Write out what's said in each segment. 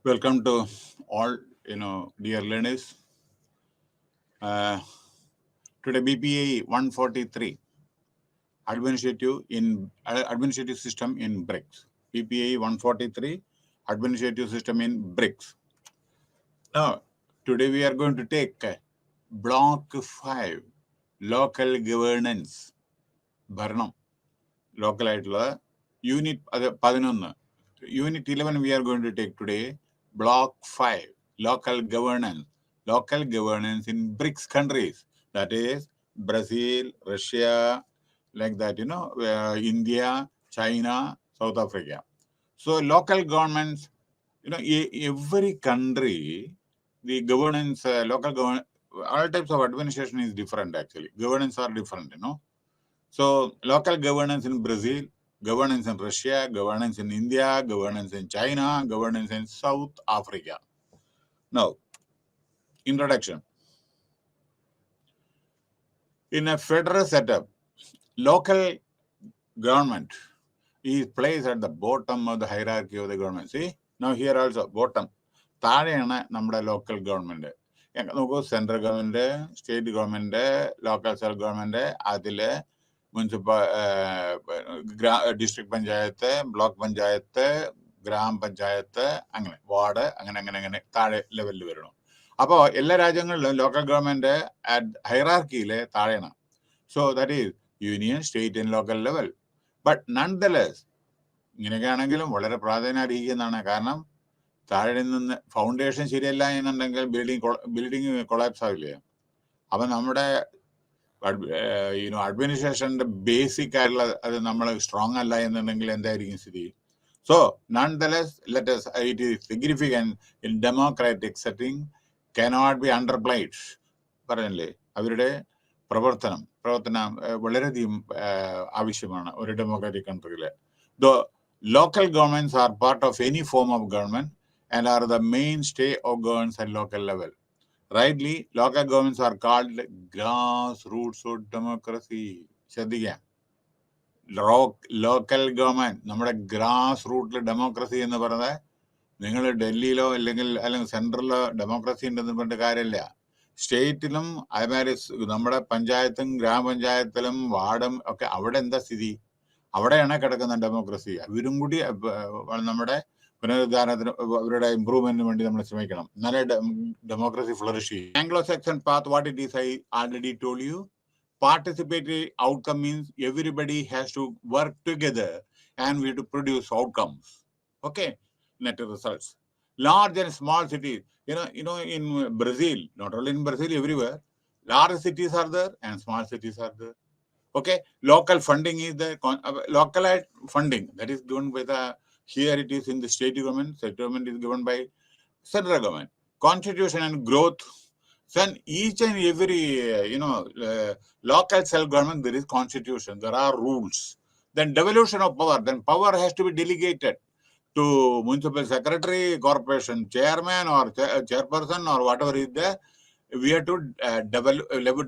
Welcome to all, dear learners. Today BPA 143, administrative system in BRICS. BPA 143, administrative system in BRICS. Now, today we are going to take block 5, local governance. Bharanam. Local unit 11. Unit 11 we are going to take today. Block 5, local governance. Local governance in BRICS countries. That is Brazil, Russia, like that, India, China, South Africa. So local governments, every country, the governance, local governance, all types of administration is different actually. Governance are different, So local governance in Brazil, governance in Russia, governance in India, governance in China, governance in South Africa. Now, introduction. In a federal setup, local government is placed at the bottom of the hierarchy of the government. See, now here also bottom. താഴെയാണ് നമ്മുടെ local government. നോക്കൂ, central government, state government, local self government, അതില് district panchayat, block panchayat, ഗ്രാമപഞ്ചായത്ത്, അങ്ങനെ ward, അങ്ങനെ താഴെ ലെവലിൽ വരണം. അപ്പോൾ എല്ലാ രാജ്യങ്ങളിലും ലോക്കൽ ഗവൺമെന്റ് ഹൈറാർക്കിയിലെ താഴെയാണ്. So that is union, state and local level. But none the less ഇങ്ങനെയൊക്കെ ആണെങ്കിലും വളരെ പ്രാധാന്യം അറിയിക്കുന്നതാണ്. കാരണം താഴെ നിന്ന് ഫൗണ്ടേഷൻ ശരിയല്ല എന്നുണ്ടെങ്കിൽ ബിൽഡിംഗ് കൊളാപ്സ് ആവില്ലേ. അപ്പം നമ്മുടെ അഡ്മിനിസ്ട്രേഷന്റെ ബേസിക് ആയിട്ടുള്ള അത് നമ്മൾ സ്ട്രോങ് അല്ല എന്നുണ്ടെങ്കിൽ എന്തായിരിക്കും സ്ഥിതി? So nonetheless it is significant in democratic setting cannot be underplayed. പറഞ്ഞല്ലേ, അവരുടെ പ്രവർത്തനം വളരെയധികം ആവശ്യമാണ് ഒരു ഡെമോക്രാറ്റിക് കൺട്രിയിൽ. The local governments are part of any form of government and are the mainstay of governance at local level. Rightly, local governments are called grassroots of democracy. ശ്രദ്ധിക്കാം, local government നമ്മുടെ grass റൂട്ടിൽ democracy എന്ന് പറയുന്നത് നിങ്ങൾ ഡൽഹിയിലോ അല്ലെങ്കിൽ സെൻട്രലിലോ democracy ഉണ്ടെന്ന് പറഞ്ഞിട്ട് കാര്യമില്ല. സ്റ്റേറ്റിലും അതേമാതിരി നമ്മുടെ പഞ്ചായത്തും ഗ്രാമപഞ്ചായത്തിലും വാർഡും ഒക്കെ അവിടെ എന്താ സ്ഥിതി? അവിടെയാണ് കിടക്കുന്ന ഡെമോക്രസി. അവരും കൂടി നമ്മുടെ പുനരുദ്ധാരണത്തിന് അവരുടെ ഇംപ്രൂവ്മെന്റിന് വേണ്ടി നമ്മൾ ശ്രമിക്കണം. എന്നാലേ ഡെമോക്രസി ഫ്ലറിഷ് ചെയ്യും. Anglo Saxon path, what it is, I already told you. Participatory outcome means everybody has to work together and we to produce outcomes. Okay, net results. Large and small cities, in Brazil, not only in Brazil, everywhere, large cities are there and small cities are there. Okay, local funding is the localized funding that is given by the, here it is in the state government. State government is given by central government. Constitution and growth. Then each and every, local self-government, there is constitution, there are rules. Then devolution of power. Then power has to be delegated to municipal secretary, corporation chairman or chairperson or whatever is there. We have to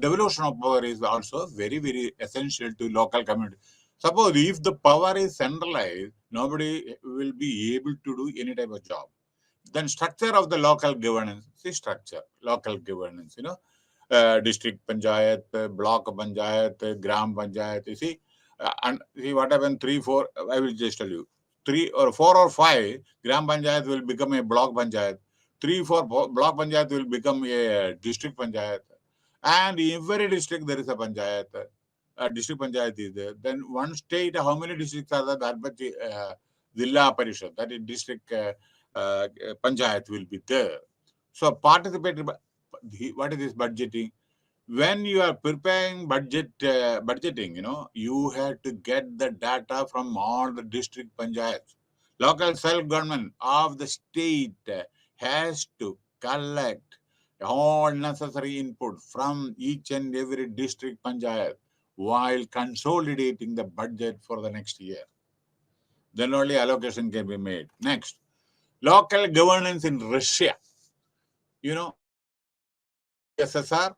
devolution of power is also very, very essential to local community. Suppose if the power is centralized, nobody will be able to do any type of job. Then structure of the local governance. See, structure, local governance, district panchayat, block panchayat, gram panchayat. You see, and see what happened 3, 4, I will just tell you. 3 or 4 or 5 gram panchayat will become a block panchayat. 3, 4 block panchayat will become a district panchayat. And in every district there is a panchayat. District panchayat is there. Then one state, how many districts are there? That much Zilla Parishad, that is district panchayat will be there. So participate. What is this budgeting? When you are preparing budgeting, you have to get the data from all the district panchayats. Local self-government of the state has to collect all necessary input from each and every district panchayat while consolidating the budget for the next year. Then only allocation can be made. Next, local governance in Russia. USSR,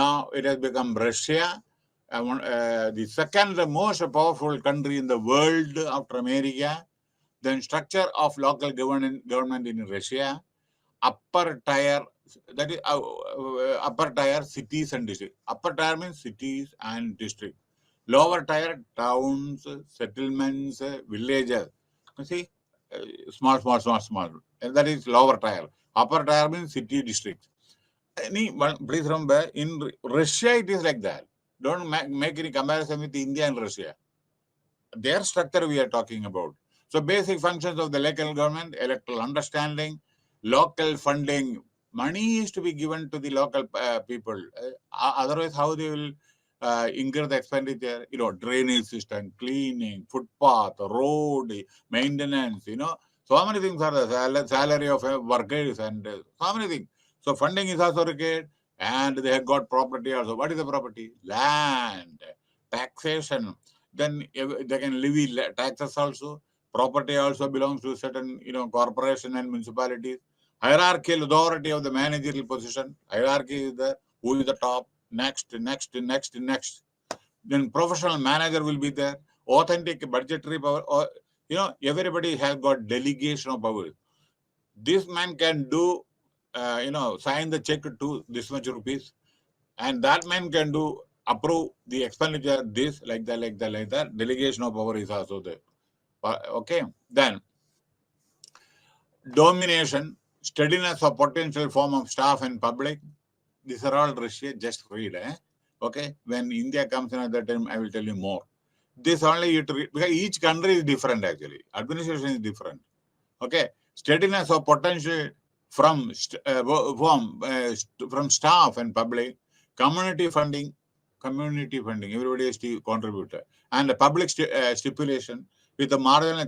now it has become Russia, the second most powerful country in the world after America. Then structure of local government in Russia, upper tier, that is upper tier cities and districts. Upper tier means cities and districts. Lower tier towns, settlements, villages. You see, small. And that is lower tier. Upper tier means city districts. Please remember, in Russia it is like that. Don't make any comparison with India and Russia. Their structure we are talking about. So basic functions of the local government: electoral understanding, local funding. Money is to be given to the local people. Otherwise, how they will incur the expenditure? Drainage system, cleaning, footpath, road, maintenance. So many things are the salary of workers and so many things. So funding is also required, and they have got property also. What is the property? Land, taxation. Then they can levy taxes also. Property also belongs to certain, corporation and municipalities. Hierarchical authority of the managerial position. Hierarchy is there. Who is the top? Next. Then professional manager will be there. Authentic budgetary power. Or, everybody has got delegation of power. This man can do, sign the check to this much rupees, and that man can do approve the expenditure this like that. Delegation of power is also there. Okay. Then domination, steadiness of potential form of staff and public. These are all Russia. Just read. Okay. When India comes in at that time, I will tell you more. This only you to read, because each country is different actually. Administration is different. Okay. Steadiness of potential from staff and public. Community funding, everybody has to contribute, and the public stipulation with the marginal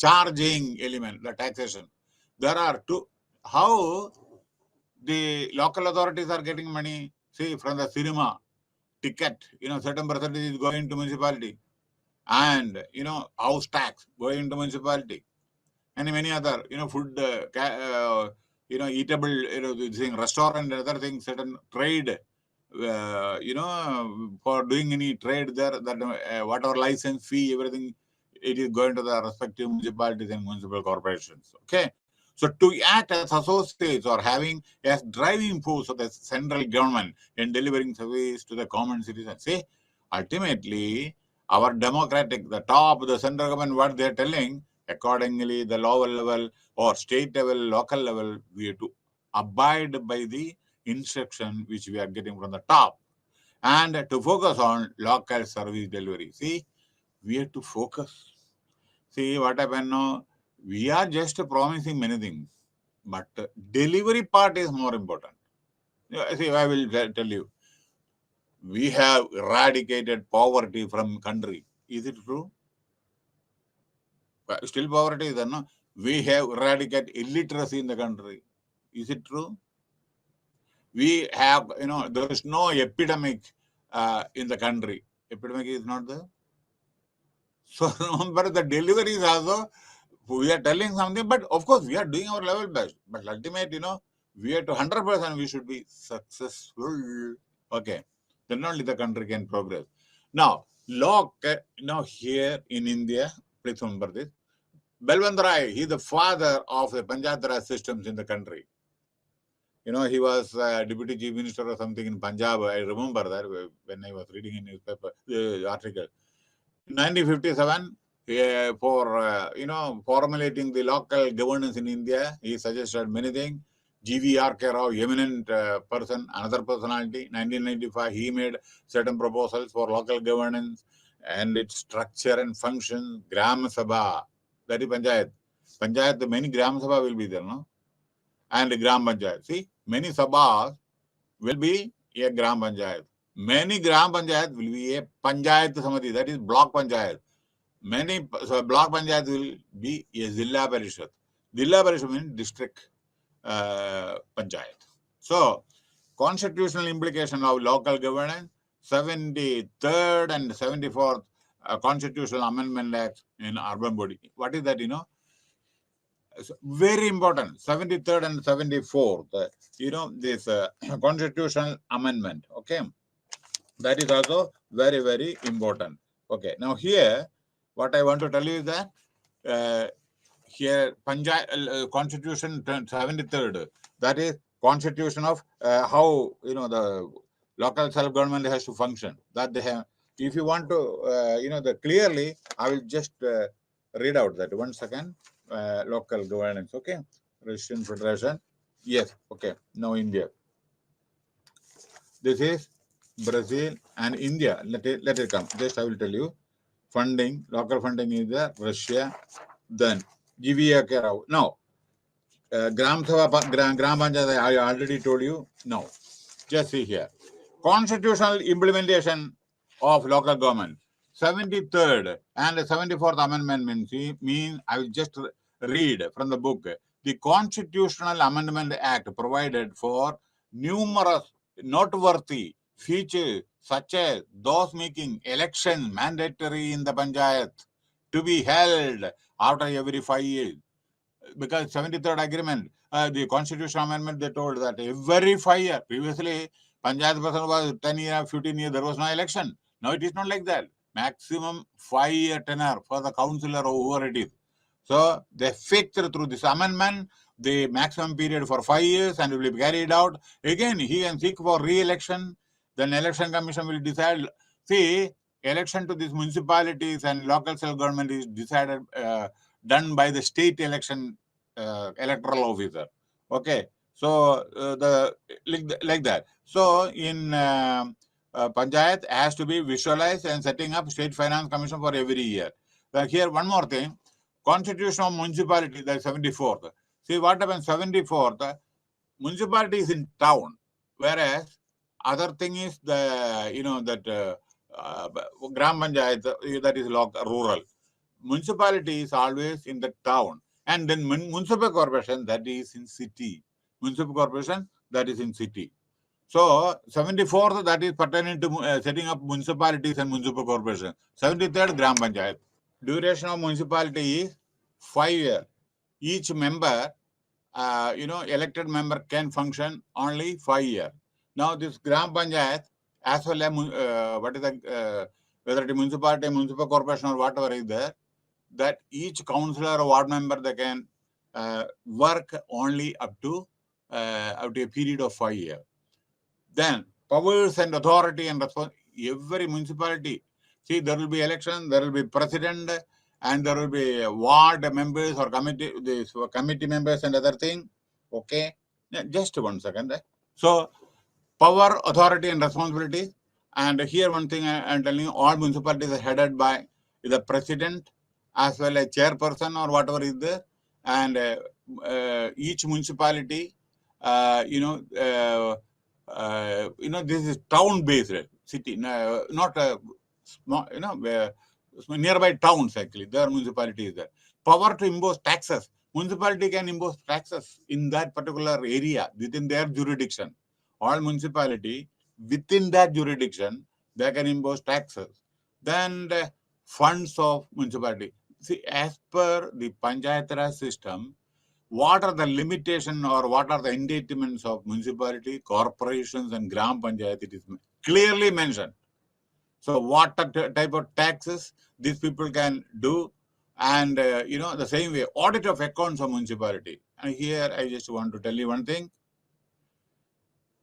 charging element, the taxation. There are two. How the local authorities are getting money? See, from the cinema ticket, certain percentage is going to municipality, and house tax going to municipality, and many other food, eatable, thing, restaurant and other things, certain trade. For doing any trade there, that whatever license fee, everything, it is going to the respective municipalities and municipal corporations. Okay. So to act as associates or having as driving force of the central government in delivering service to the common citizens. See, ultimately, our democratic, the top, the central government, what they are telling, accordingly, the lower level or state level, local level, we have to abide by the instruction which we are getting from the top, and to focus on local service delivery. See, we have to focus. See what happened now? We are just promising many things, but delivery part is more important. See, I will tell you, we have eradicated poverty from country. Is it true? Still poverty is there, no? We have eradicated illiteracy in the country. Is it true? We have, there is no epidemic in the country. Epidemic is not there. So remember, the delivery is also, we are telling something, but of course we are doing our level best. But ultimate, we are to 100%, we should be successful. Okay. Then only the country can progress. Now, here in India, please remember this. Balwant Rai, he is the father of the Panchayat Raj systems in the country. He was deputy chief minister or something in Punjab. I remember that when I was reading in newspaper the article. In 1957, for formulating the local governance in India, he suggested many things. G.V.R.K. Rao, eminent person, another personality. 1995, he made certain proposals for local governance and its structure and function. Gram Sabha, that is Panchayat. Panchayat, many Gram Sabha will be there, no? And Gram Panchayat. See, many Sabhas will be a Gram Panchayat. Many Gram Panchayat will be a Panchayat Samiti, that is block Panchayat. Many block Panchayat will be a Zilla Parishad. Zilla Parishad means district Panchayat. So, constitutional implication of local governance, 73rd and 74th Constitutional Amendment Act in urban body. What is that, Very important. 73rd and 74th, this constitutional amendment. Okay. That is also very, very important. Okay. Now here, what I want to tell you is that here Constitution 73rd, that is Constitution of how the local self-government has to function. That they have. If you want to the clearly, I will just read out that. 1 second. Local governance. Okay. Russian Federation. Yes. Okay. Now India. This is Brazil and India. Let it come. Just I will tell you. Funding, local funding is the Russia. Then GVA Rao. Now, Gram Panchayat, I already told you. No. Just see here. Constitutional implementation of local government. 73rd and 74th Amendment means I will just read from the book. The Constitutional Amendment Act provided for numerous noteworthy features such as those making election mandatory in the panchayat to be held after every 5 years. Because 73rd agreement, the constitutional amendment, they told that every 5 years. Previously, Panchayat person was 10 years, 15 years, there was no election. Now it is not like that. Maximum 5-year tenure for the councillor or whoever it is. So they fixed through this amendment the maximum period for 5 years and it will be carried out. Again, he can seek for re-election. Then election commission will decide. See, election to these municipalities and local self-government is decided, done by the state election electoral officer. Okay, so like that. So in panchayat has to be visualized and setting up state finance commission for every year. Here one more thing. Constitution of municipality, that is 74th. See what happens, 74th, municipality is in town, whereas other thing is the, Gram Panchayat, that is rural. Municipality is always in the town. And then municipal corporation, that is in city. Municipal corporation, that is in city. So 74th, that is pertaining to setting up municipalities and municipal corporation. 73rd, Gram Panchayat. Duration of municipality is 5 years. Each member, elected member can function only 5 years. Now this Gram Panchayat, as well as whether it is municipality, municipal corporation or whatever is there, that each councillor or ward member, they can work only up to a period of 5 years. Then powers and authority and responsibility, every municipality. See, there will be election, there will be president, and there will be ward members or committee members and other thing. Okay, just 1 second. So, power, authority, and responsibility. And here one thing I am telling you, all municipalities are headed by the president as well as chairperson or whatever is there. And each municipality, this is town-based city, not small, nearby towns actually. Their municipality is there. Power to impose taxes. Municipality can impose taxes in that particular area within their jurisdiction. All municipality within that jurisdiction, they can impose taxes. Then the funds of municipality. See, as per the Panchayat Raj system, what are the limitations or what are the indictments of municipality, corporations and Gram Panchayat? It is clearly mentioned. So what type of taxes these people can do, and the same way audit of accounts of municipality. And here I just want to tell you one thing.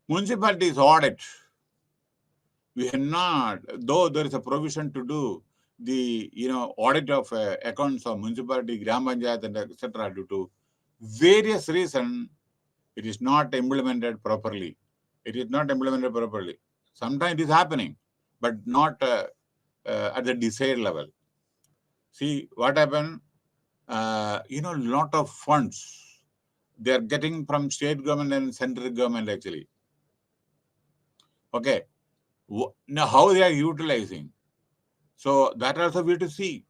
Municipalities audit. We have not, though there is a provision to do the audit of accounts of municipality, Gram Panchayat and etc. due to various reasons, it is not implemented properly. It is not implemented properly. Sometimes it is happening, but not at the desired level. See what happened, lot of funds they are getting from state government and central government actually. Okay, now how they are utilizing. So that also we have to see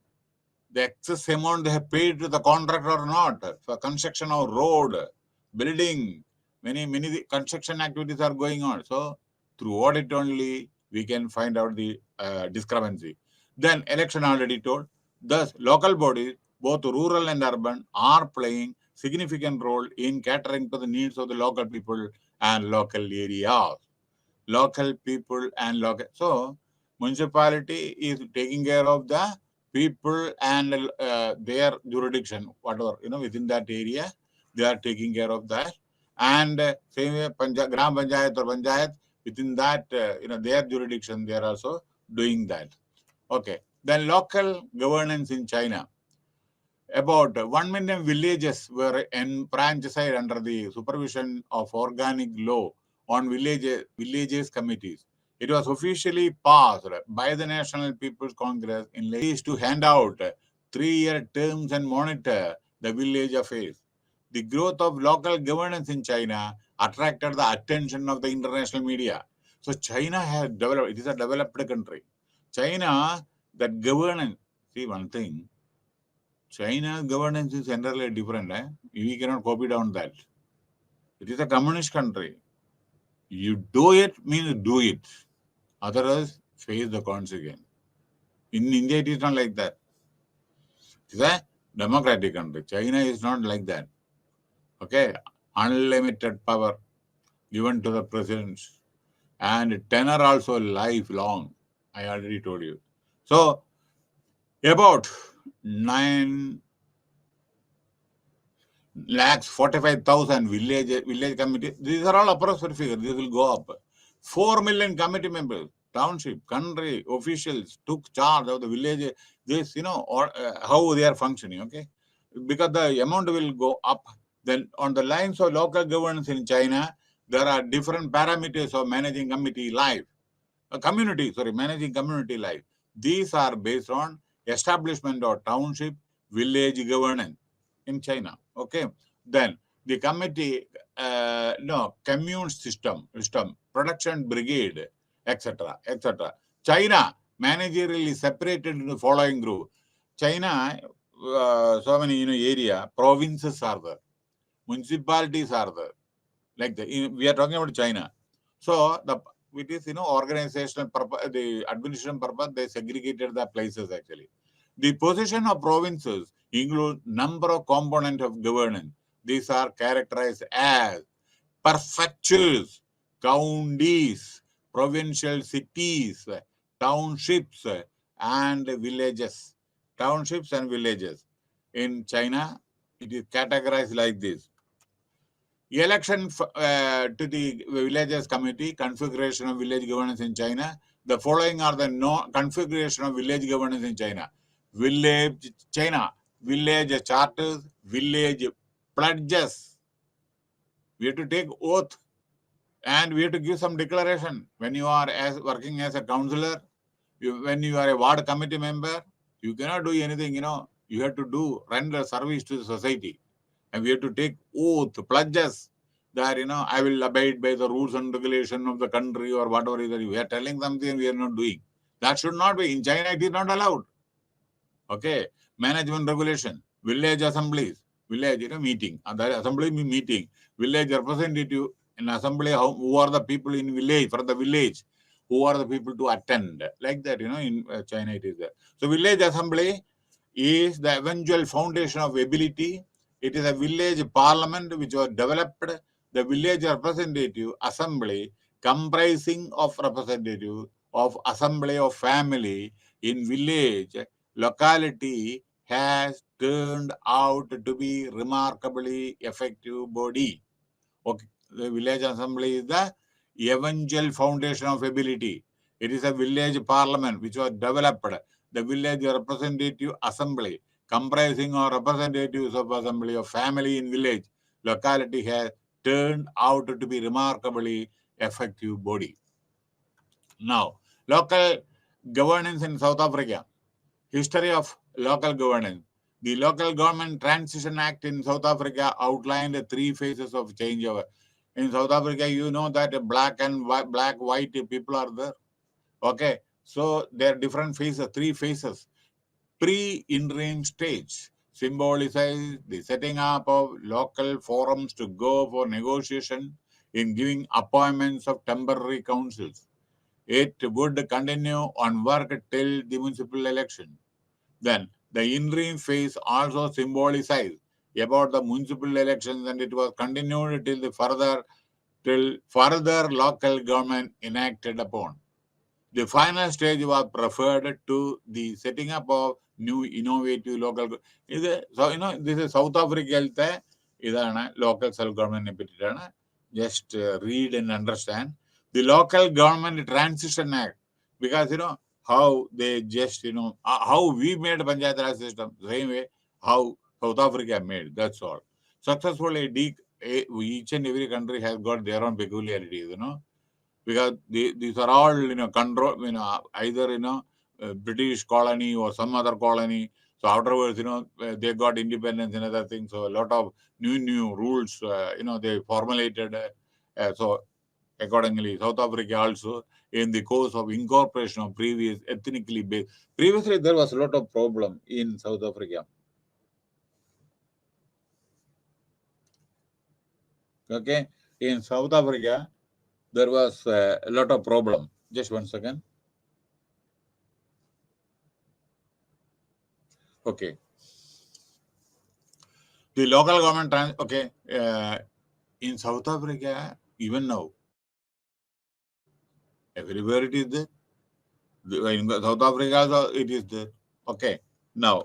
the excess amount they have paid to the contractor or not for construction of road, building, many construction activities are going on. So through audit only we can find out the discrepancy. Then election already told. Thus, local bodies, both rural and urban, are playing significant role in catering to the needs of the local people and local areas. Local people and local. So municipality is taking care of the people and their jurisdiction, whatever, within that area, they are taking care of that. And same way, Gram Panchayat or Panchayat, within that, their jurisdiction, they are also doing that. Okay. Then local governance in China. About 1 million villages were enfranchised under the supervision of organic law on villages committees. It was officially passed by the National People's Congress in late to hand out 3-year terms and monitor the village affairs. The growth of local governance in China attracted the attention of the international media. So China has developed, it is a developed country. China, that governance, see one thing, China's governance is entirely different. We cannot copy down that. It is a communist country. You do it means do it. Otherwise, face the consequence. In India, it is not like that. It is a democratic country. China is not like that. Okay? Unlimited power given to the presidents. And tenure also lifelong. I already told you. So, about 9,45,000 village committee. These are all approximate figures. This will go up. 4 million committee members, township, country officials took charge of the village. This, or how they are functioning. Okay, because the amount will go up. Then on the lines of local governance in China, there are different parameters of managing community life. Managing community life. These are based on establishment of township, village governance in China. Okay. Then the committee, commune system, production brigade, etc., etc. China managerially separated into the following group. China, so many area, provinces are there, municipalities are there. Like we are talking about China. So it is organizational purpose, the administration purpose, they segregated the places actually. The position of provinces include number of components of governance. These are characterized as prefectures, counties, provincial cities, townships, and villages. Townships and villages. In China, it is categorized like this. Election to the villages committee, configuration of village governance in China. The following are the configuration of village governance in China. Village charters, village pledges. We have to take oath and we have to give some declaration. When you are working as a councillor, when you are a ward committee member, you cannot do anything, you have to render service to the society. And we have to take oath, pledges that, I will abide by the rules and regulation of the country or whatever it is. We are telling something we are not doing. That should not be. In China, it is not allowed. Okay. Management regulation, village assemblies, village meeting. That assembly meeting, village representative in assembly, who are the people in village, for the village, who are the people to attend. Like that, in China it is there. So village assembly is the eventual foundation of ability. It is a village parliament which was developed. The village representative assembly comprising of representative of assembly of family in village locality has turned out to be remarkably effective body. Okay, the village assembly is the eventual foundation of ability. It is a village parliament which was developed. The village representative assembly comprising of representatives of assembly of family in village locality has turned out to be remarkably effective body. Now, local governance in South Africa. History of local governance. The Local Government Transition Act in South Africa outlined 3 phases of changeover. In South Africa, you know that black, white people are there. Okay, so there are different phases, 3 phases. Pre-interim stage symbolizes the setting up of local forums to go for negotiation in giving appointments of temporary councils. It would continue on work till the municipal election. Then the interim phase also symbolizes about the municipal elections, and it was continued till further local government enacted upon. The final stage was preferred to the setting up of new innovative local. This is South Africa. ഇതാണ് local self ഗവൺമെന്റിനെ പറ്റിയിട്ടാണ്. Just read and understand the local government transition act, because how they just how we made Panchayat Raj system, same way how South Africa made. That's all. Successfully, each and every country has got their own peculiarities, because these are all control, either British colony or some other colony. So afterwards, they got independence and other things. So a lot of new rules, they formulated. So accordingly, South Africa also, in the course of incorporation of previous ethnically based. Previously, there was a lot of problem in South Africa. Okay, in South Africa, there was a lot of problem. Just one second. Okay. The local government, in South Africa, even now, everywhere it is there. In South Africa also, it is there. Okay. Now,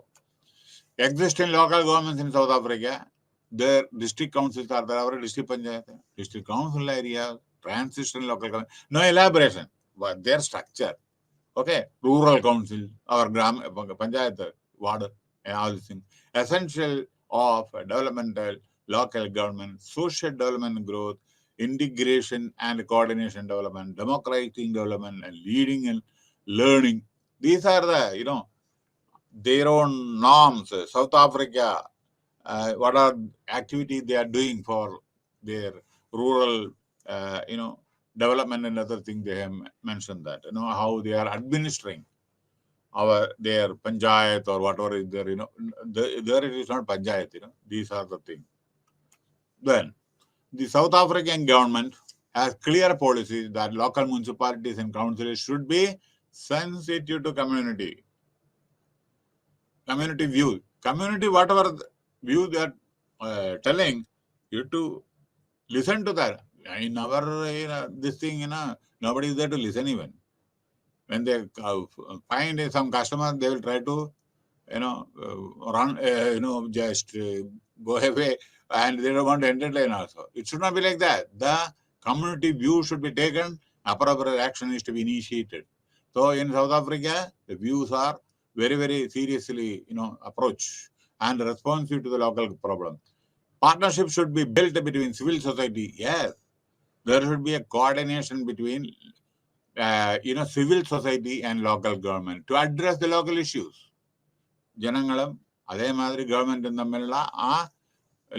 existing local governments in South Africa, their district councils are there, our district panchayat, district council area, transition local government. No elaboration, but their structure. Okay. Rural council, our panchayat, ward, all these things. Essential of developmental local government, social development growth, integration and coordination development, democratizing development, and leading and learning. These are the, their own norms. South Africa, what are activities they are doing for their rural, development and other things. They have mentioned that, how they are administering their panchayat or whatever is there, there it is not panchayat, these are the things. Then, the South African government has clear policies that local municipalities and councils should be sensitive to community view. Community, whatever view they are telling, you have to listen to that. In our, this thing, nobody is there to listen even. When they find some customer, they will try to, run, just go away, and they don't want to entertain also. It should not be like that. The community view should be taken, appropriate action is to be initiated. So in South Africa, the views are very, very seriously, approached and responsive to the local problem. Partnership should be built between civil society. Yes, there should be a coordination between civil society and local government to address the local issues. ജനങ്ങളും അതേമാതിരി ഗവൺമെന്റും തമ്മിലുള്ള ആ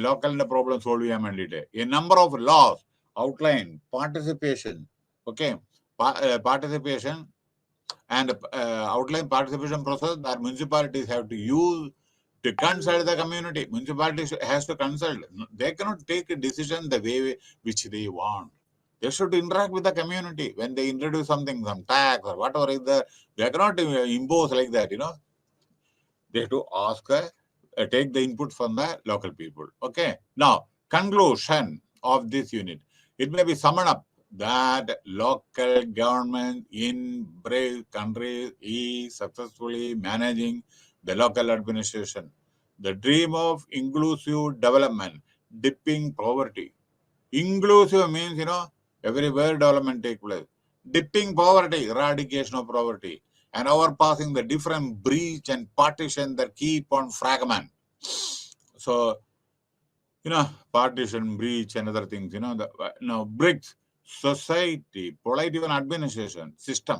ലോക്കലിന്റെ problem solve ചെയ്യാൻ വേണ്ടിയിട്ട് a number of laws outline participation. Okay, participation and outline participation process that municipalities have to use to consult the community. Municipalities has to consult. They cannot take a decision the way which they want. They should interact with the community when they introduce something, some tax or whatever is there. They cannot impose like that, They have to ask, take the input from the local people. Okay. Now, conclusion of this unit. It may be summed up that local government in BRICS countries is successfully managing the local administration. The dream of inclusive development, dipping poverty. Inclusive means, everywhere development takes place. Dipping poverty, eradication of poverty, and overpassing the different breach and partition that keep on fragment. So, partition, breach, and other things, BRICS, society, political and administration system,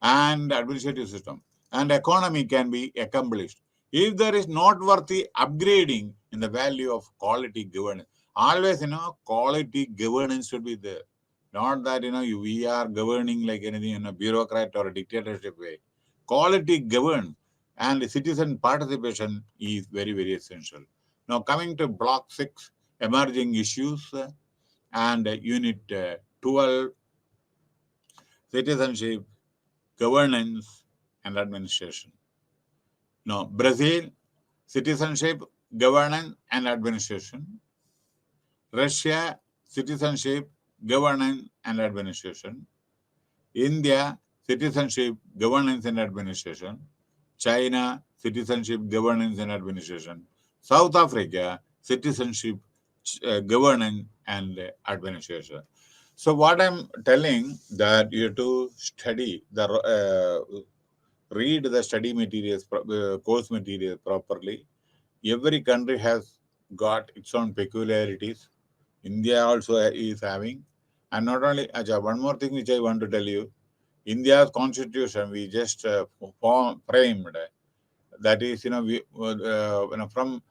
and administrative system, and economy can be accomplished if there is noteworthy upgrading in the value of quality governance. Always, quality governance should be there. Not that, we are governing like anything in a bureaucrat or a dictatorship way. Quality governance and citizen participation is very, very essential. Now, coming to Block 6, emerging issues, and Unit 12, citizenship, governance, and administration. Now, Brazil, citizenship, governance, and administration. Russia, citizenship, governance, and administration. India, citizenship, governance and administration. China, citizenship, governance and administration. South Africa, citizenship, governance and administration. So what I'm telling that you have to study read the study materials, course materials properly. Every country has got its own peculiarities. India also is having. And not only, one more thing which I want to tell you. India's constitution, we just framed. That is, from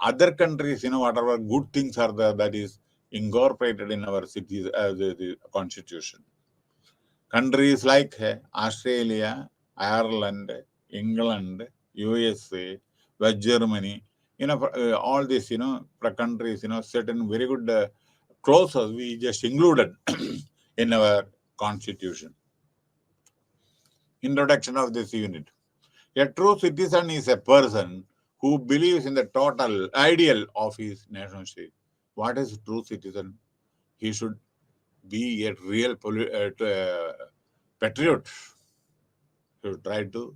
other countries, whatever good things are there, that is incorporated in our cities as the constitution. Countries like Australia, Ireland, England, USA, West Germany, all these, countries, certain very good clauses we just included in our constitution. Introduction of this unit. A true citizen is a person who believes in the total ideal of his nation state. What is a true citizen? He should be a real patriot. He should try to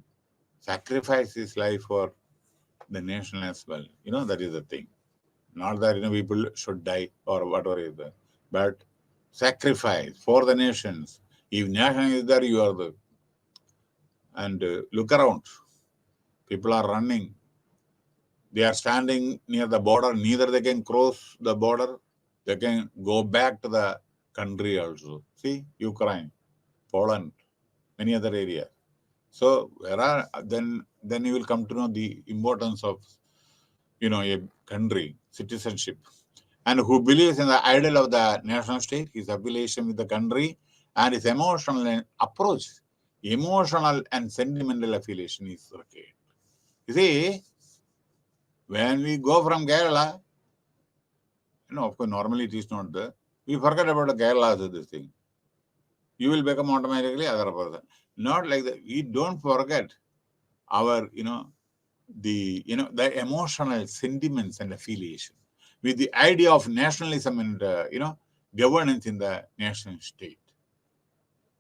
sacrifice his life for the nation as well. That is the thing. Not that people should die or whatever is there, but sacrifice for the nations. If nation is there, you are there. And look around. People are running. They are standing near the border. Neither they can cross the border. They can go back to the country also. See, Ukraine, Poland, many other areas. So then you will come to know the importance of a country, citizenship, and who believes in the ideal of the national state, his affiliation with the country, and his emotional approach, emotional and sentimental affiliation is okay. You see, when we go from Kerala, of course, normally it is not there. We forget about the Kerala as this thing. You will become automatically other person. Not like that. We don't forget our, the emotional sentiments and affiliation with the idea of nationalism and, governance in the nation state.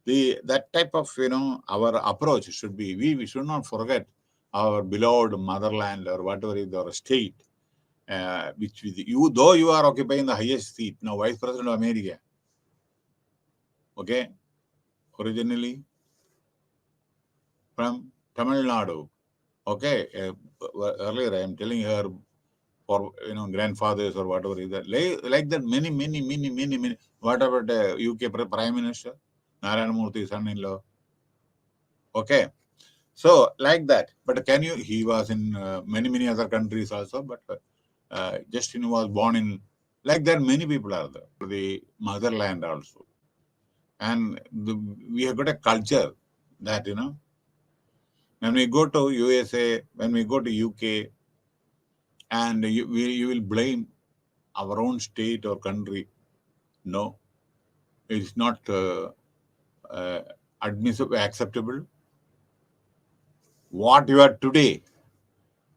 That type of, our approach should be, we should not forget our beloved motherland or whatever is our state, which though you are occupying the highest seat, now Vice President of America, okay, originally from Tamil Nadu, okay, earlier I am telling her for, grandfathers or whatever is that, like that many, whatever the UK Prime Minister, Narayana Murthy, son-in-law, okay. So, like that. But he was in many other countries also, but Justin was born in, like that, many people are there, the motherland also. And we have got a culture that, when we go to USA, when we go to UK, and you will blame our own state or country. No, it's not admissible, acceptable. What you are today,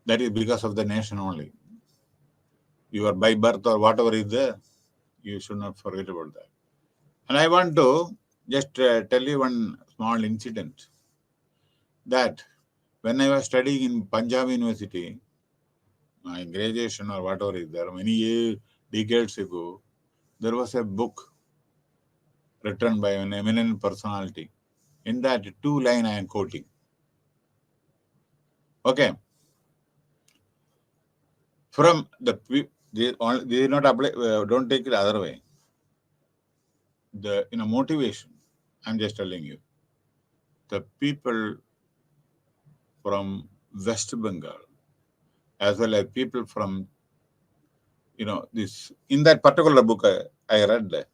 that is because of the nation only. You are by birth or whatever is there, you should not forget about that. And I want to just tell you one small incident, that when I was studying in Punjab University, my graduation or whatever is there, many decades ago, there was a book written by an eminent personality. In that 2 line I am quoting. Okay. From they not apply, don't take it the other way. The motivation, I'm just telling you. The people from West Bengal, as well as people from, this, in that particular book I read,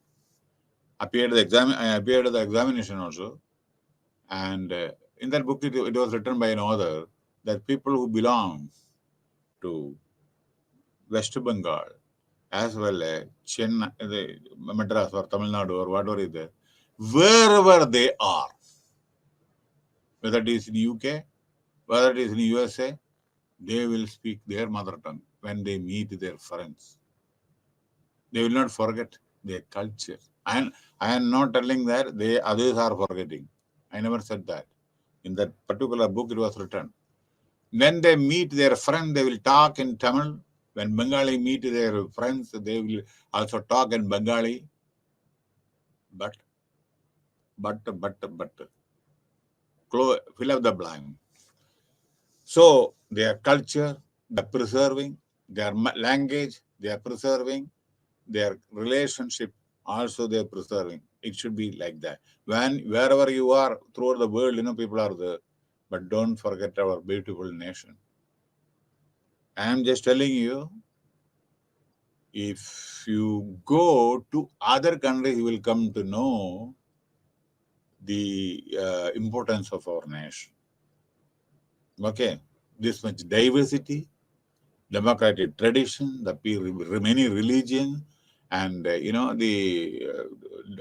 I appeared the examination also. And in that book, it was written by an author that people who belong to West Bengal, as well as Chennai, Madras or Tamil Nadu or whatever is there, wherever they are, whether it is in UK, whether it is in USA, they will speak their mother tongue when they meet their friends. They will not forget their culture. And I am not telling that others are forgetting. I never said that. In that particular book, it was written. When they meet their friend, they will talk in Tamil. When Bengali meet their friends, they will also talk in Bengali. But, fill up the blank. So their culture, they're preserving, their language, they are preserving, their relationship also they are preserving. It should be like that. Wherever you are throughout the world, people are there. But don't forget our beautiful nation. I am just telling you, if you go to other countries, you will come to know the importance of our nation. Okay, this much diversity, democratic tradition, the many religions, and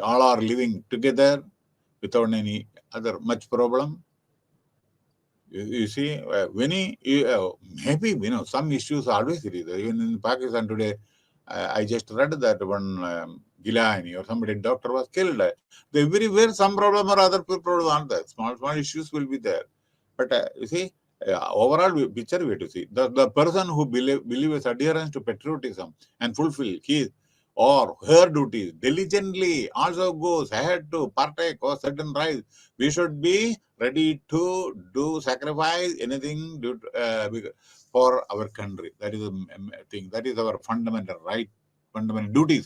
all are living together without any other much problem. You see, maybe some issues always it is. Even in Pakistan today, I just read that one Gilani or somebody doctor was killed. Everywhere some problem or other problem aren't there. Small issues will be there. But you see, overall picture we have to see. The person who believes adherence to patriotism and fulfill his or her duties diligently also goes ahead to partake of certain rights. We should be ready to do sacrifice anything for our country. That is a thing. That is our fundamental right, fundamental duty.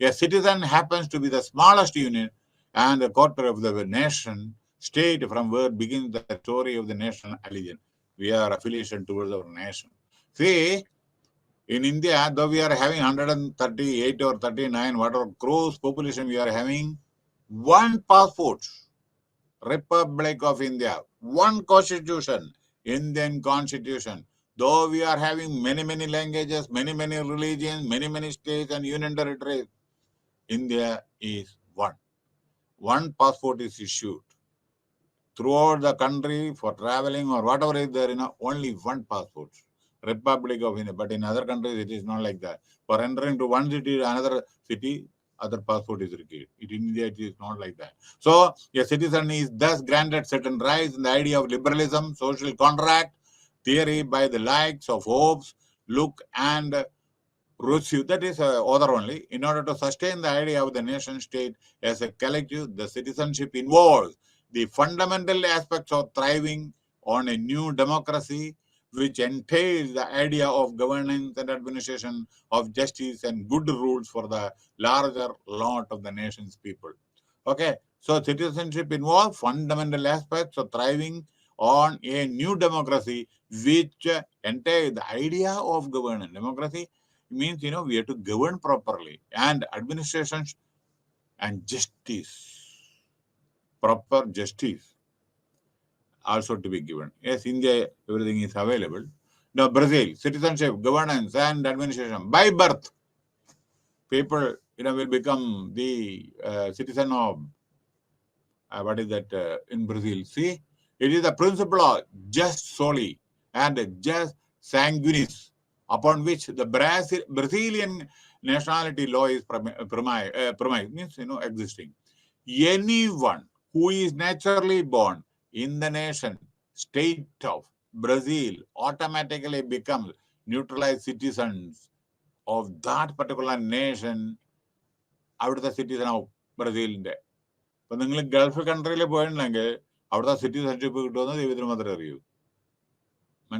A citizen happens to be the smallest unit and the quarter of the nation state from where begins the story of the national allegiance. We are affiliation towards our nation. See, in India, though we are having 138 or 39, whatever crores population we are having, one passport, Republic of India, one constitution, Indian constitution. Though we are having many languages, many religions, many states and union territories, India is one. One passport is issued throughout the country for traveling or whatever is there, only one passport. Republic of India. But in other countries, it is not like that. For entering to one city to another city, other passport is required. In India, it is not like that. So, a citizen is thus granted certain rights in the idea of liberalism, social contract, theory by the likes of Hobbes, Locke, and Rousseau. That is other only. In order to sustain the idea of the nation state as a collective, the citizenship involves the fundamental aspects of thriving on a new democracy, which entails the idea of governance and administration of justice and good rules for the larger lot of the nation's people. Okay, so citizenship involves fundamental aspects of thriving on a new democracy, which entails the idea of governance. Democracy means, we have to govern properly, and administration and justice, proper justice also to be given. Yes, India, everything is available. Now, Brazil, citizenship, governance, and administration by birth. People, will become the citizen of, what is that in Brazil? See, it is the principle of just soli and just sanguinis upon which the Brazilian nationality law is premised, means, existing. Anyone who is naturally born in the nation, state of Brazil, automatically becomes neutralized citizens of that particular nation, out of the citizen of Brazil. But the Gulf country citizenship citizenship but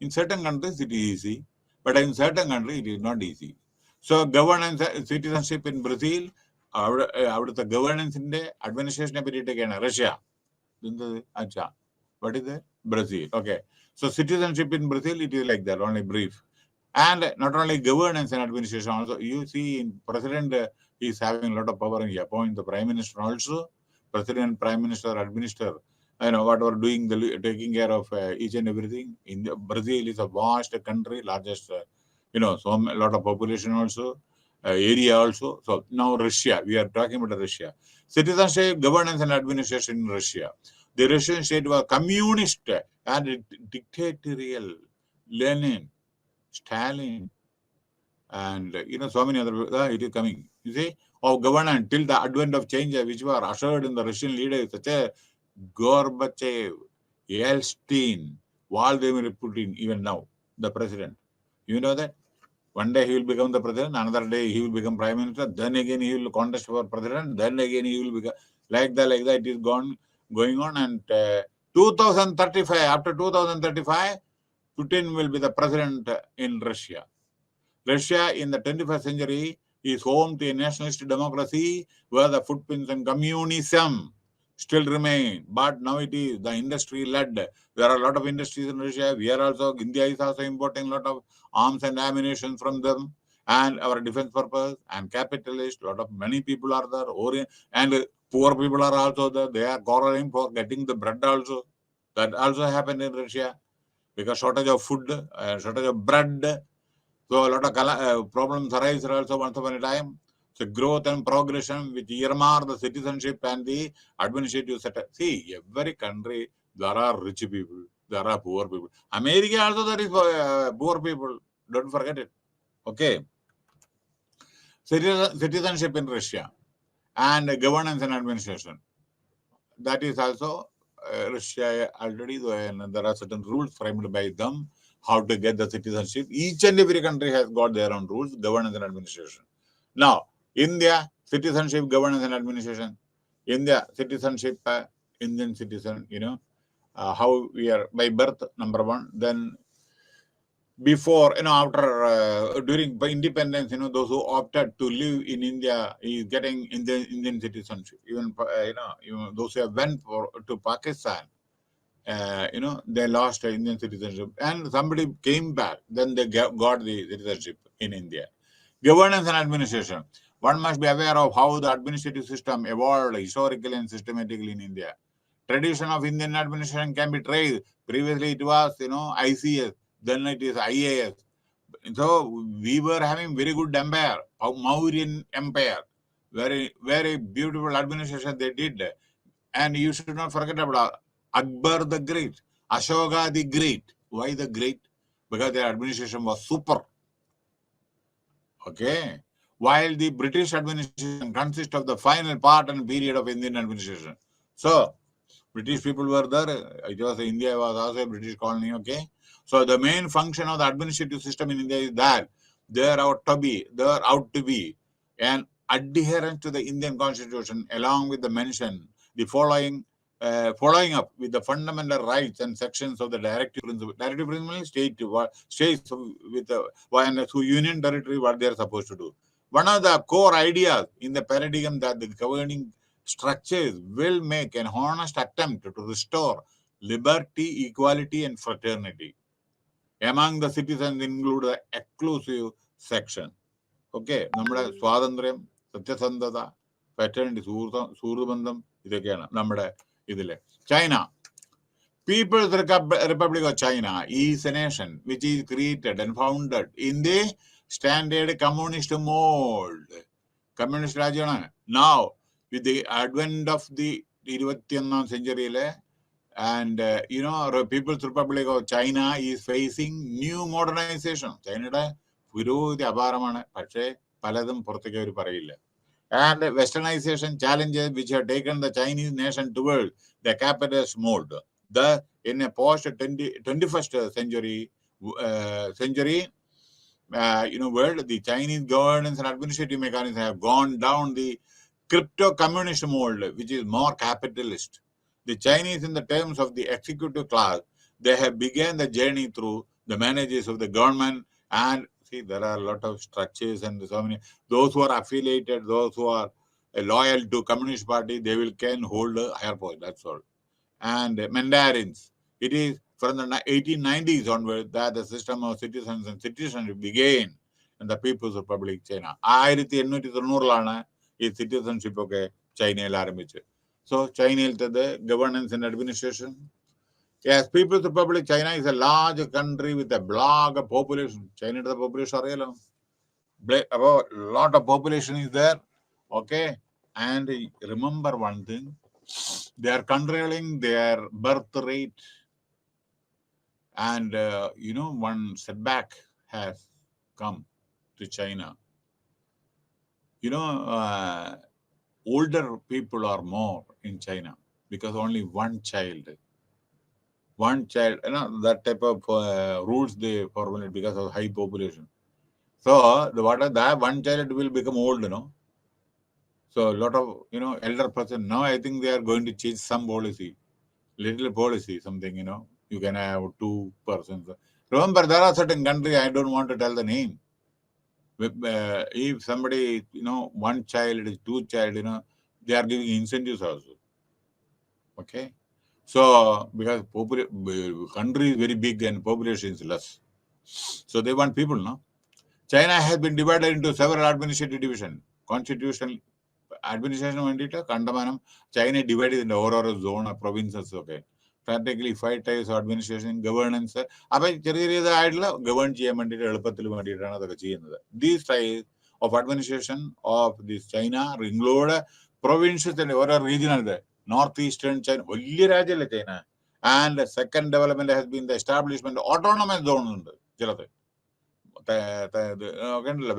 in certain countries it is easy, but in certain countries it is not easy. So governance, citizenship in Brazil, out of the governance in the administration Russia. What is that? Brazil. Okay. So citizenship in Brazil, it is like that, only brief. And not only governance and administration, also you see in president is having a lot of power, and he appoints the prime minister also. President, prime minister, administer, whatever doing taking care of each and everything. In Brazil is a vast country, largest, so a lot of population also, area also. So now Russia, we are talking about Russia. Citizenship, governance and administration in Russia. The Russian state was communist and dictatorial. Lenin, Stalin, and so many other, it is coming. You see, of governance till the advent of changes which were ushered in the Russian leaders such as Gorbachev, Yeltsin, Vladimir Putin, even now, the president. You know that? One day he will become the president, another day he will become prime minister, then again he will contest for president, then again he will become like that, it is going on. And 2035, after 2035, Putin will be the president in Russia. Russia in the 21st century is home to a nationalist democracy where the footprints and communism still remain. But now it is the industry-led. There are a lot of industries in Russia. India is also importing a lot of arms and ammunition from them. And our defense purpose and capitalist, many people are there. And poor people are also there. They are quarreling for getting the bread also. That also happened in Russia because shortage of food, shortage of bread. So a lot of problems arise also once upon a time. So growth and progression which earmark the citizenship and the administrative setup. See, every country, there are rich people, there are poor people. America also there is poor people. Don't forget it. Okay. Citizenship in Russia and governance and administration. That is also Russia already, there are certain rules framed by them how to get the citizenship. Each and every country has got their own rules, governance and administration. Now, India, citizenship, governance and administration. India, citizenship, Indian citizen, how we are by birth, number one. Then before, after, during independence, those who opted to live in India is getting Indian citizenship. Even, even those who have went to Pakistan, they lost Indian citizenship, and somebody came back, then they got the citizenship in India. Governance and administration. One must be aware of how the administrative system evolved historically and systematically in India. Tradition of Indian administration can be traced. Previously, it was, ICS, then it is IAS. So we were having very good empire, Mauryan Empire, very, very beautiful administration they did. And you should not forget about Akbar the Great, Ashoka the Great. Why the Great? Because their administration was super. Okay. While the British administration consists of the final part and period of Indian administration. So, British people were there. India was also a British colony. Okay. So, the main function of the administrative system in India is that there ought to be an adherence to the Indian constitution along with the mention, the following up with the fundamental rights and sections of the directive principle. Directive principle is states with the union territory what they are supposed to do. One of the core ideas in the paradigm that the governing structures will make an honest attempt to restore liberty, equality, and fraternity among the citizens include the exclusive section. Okay, നമ്മുടെ സ്വാതന്ത്ര്യം, സത്യസന്ധത, fraternity, സുഹൃബന്ധം, ഇതൊക്കെയാണ് നമ്മുടെ ഇതില്. China. People's Republic of China is a nation which is created and founded in the standard communist mold. Communist രാജ്യമാണ്. Now, with the advent of the 21st century, and People's Republic of China is facing new modernization. ചൈനയുടെ പുരോഗതി അപാരമാണ്, പക്ഷേ പലതും പുറത്തേക്ക് അവർ പറയില്ല. And westernization challenges which have taken the Chinese nation towards the capitalist mode. In a post-21st century, world, the Chinese governance and administrative mechanisms have gone down the crypto-communist mold, which is more capitalist. The Chinese, in the terms of the executive class, they have begun the journey through the managers of the government. And see, there are a lot of structures and so many. Those who are affiliated, those who are loyal to Communist Party, they can hold a higher post. That's all. And Mandarins. It is from the 1890s onward that the system of citizens and citizenship began in the People's Republic of China. 1890 ഈ citizenship ഒക്കെ ചൈനയിൽ ആരംഭിച്ചു. So, China the governance and administration. Yes, People's Republic China is a large country with a large population. China the population are about a lot of population is there. Okay, and remember one thing: they are controlling their birth rate, and one setback has come to China. You know, older people are more in China because only one child, that type of rules they formulate because of high population. So that one child will become old, So a lot of, elder person. Now I think they are going to change some policy, little policy, something, you can have two persons. Remember, there are certain countries, I don't want to tell the name. If somebody, one child, two child, they are giving incentives also. Okay. So because country is very big and population is less, so they want people, no? China has been divided into several administrative divisions. Constitutional administration വേണ്ടിയിട്ട് കണ്ടമാനം China divide ചെയ്തിട്ടുണ്ട് ഓരോരോ zone provinces ഒക്കെ. Practically 5 types of administration, governance. അപ്പൊ ചെറിയ ചെറിയതായിട്ടുള്ള govern ചെയ്യാൻ വേണ്ടിയിട്ട് എളുപ്പത്തിൽ വേണ്ടിയിട്ടാണ് അതൊക്കെ ചെയ്യുന്നത്. These types of administration of this China include provinces, ഓരോ റീജിയണൽ, നോർത്ത് ഈസ്റ്റേൺ ചൈന വലിയ രാജ്യമല്ലേ China. And second development has been the establishment autonomous zone ഉണ്ട് ചിലത് ഒക്കെ ഉണ്ടല്ലോ,